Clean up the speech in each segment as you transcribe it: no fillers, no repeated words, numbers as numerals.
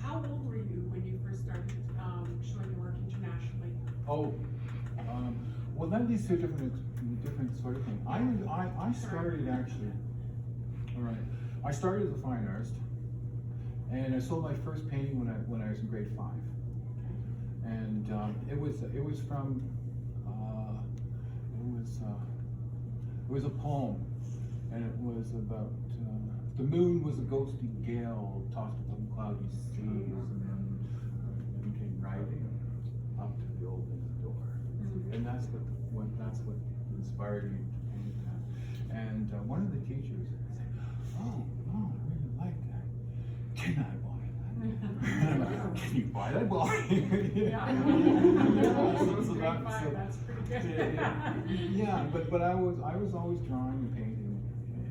How old were you when you first started showing your work internationally? Oh, well, that leads to a different sort of thing. I started actually. All right, I started as a fine artist, and I sold my first painting when I was in grade 5, and it was from it was a poem, and it was about the moon was a ghostly gale tossed upon cloudy seas, and then came riding up to the old man's door, and that's what inspired me to paint that. And one of the teachers said, "Oh, I really like that. Can I buy that?" Can you buy that? Well, That's pretty good. yeah, but I was always drawing and painting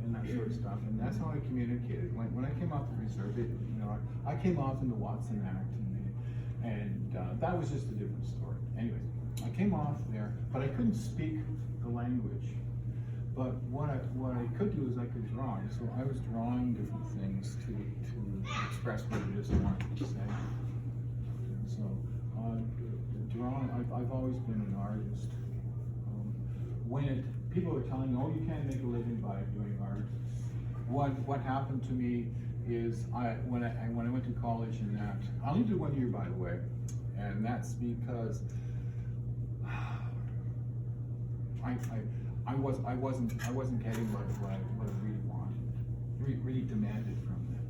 and that sort of stuff, and that's how I communicated. When I came off the reserve, I came off in the Watson Act, and that was just a different story. Anyways, I came off there, but I couldn't speak the language. But what I could do is I could draw, so I was drawing different things to express what it is I wanted to say. So drawing, I've always been an artist. When people are telling me, "Oh, you can't make a living by doing art," what happened to me is when I went to college and that, I only did 1 year, by the way, and that's because I wasn't getting what I really wanted, really demanded from them.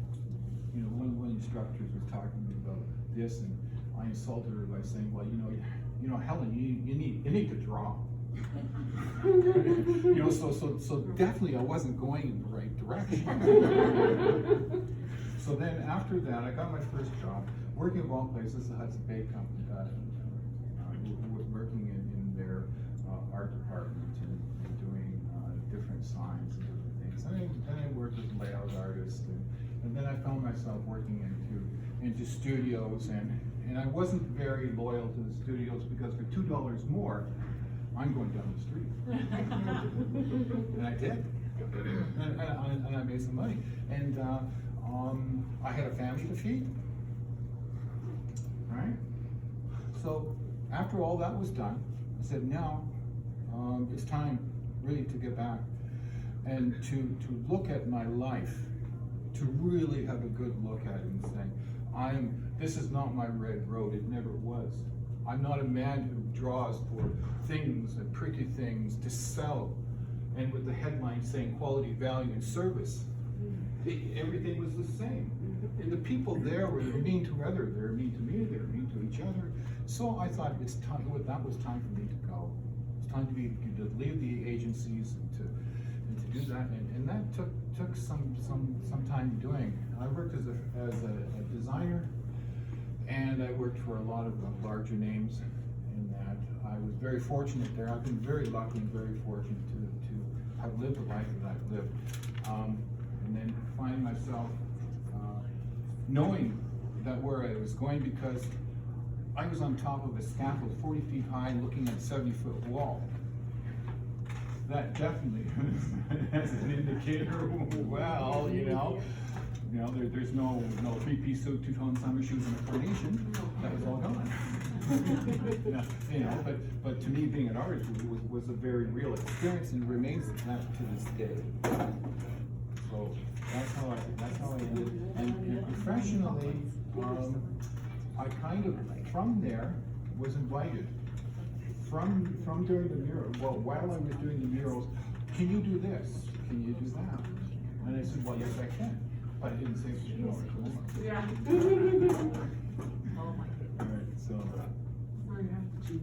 You know, one of the instructors was talking to me about this, and I insulted her by saying, "Well, you know, Helen, you need to draw." You know, so definitely I wasn't going in the right direction. So then after that, I got my first job working of all places, the Hudson Bay Company, working in their art department and doing different signs and different things. Then I worked as a layout artist, and then I found myself working into studios, and I wasn't very loyal to the studios because for $2 more, I'm going down the street. And I did. And I made some money. And I had a family to feed. Right? So after all that was done, I said, now it's time really to get back and to look at my life, to really have a good look at it and say, this is not my red road, it never was. I'm not a man who draws for things and pretty things to sell, and with the headline saying quality, value, and service. Everything was the same. And the people there were mean to other, they were mean to me, they were mean to each other. So I thought it's time. That was time for me to go. It's time to leave the agencies and to do that. And that took some time doing. I worked as a designer, and I worked for a lot of the larger names. In that, I was very fortunate there. I've been very lucky and very fortunate to have lived the life that I've lived. And then find myself knowing that where I was going, because I was on top of a scaffold 40 feet high looking at a 70-foot wall. That definitely is an indicator, well, there's no 3-piece suit, 2-tone summer shoes, and a carnation. That was all gone. But to me, being an artist was a very real experience, and remains that to this day. So that's how I ended. And professionally, I kind of from there was invited from doing the mural. Well, while I was doing the murals, can you do this? Can you do that? And I said, well, yes, I can. But I didn't say $2 more. Yeah.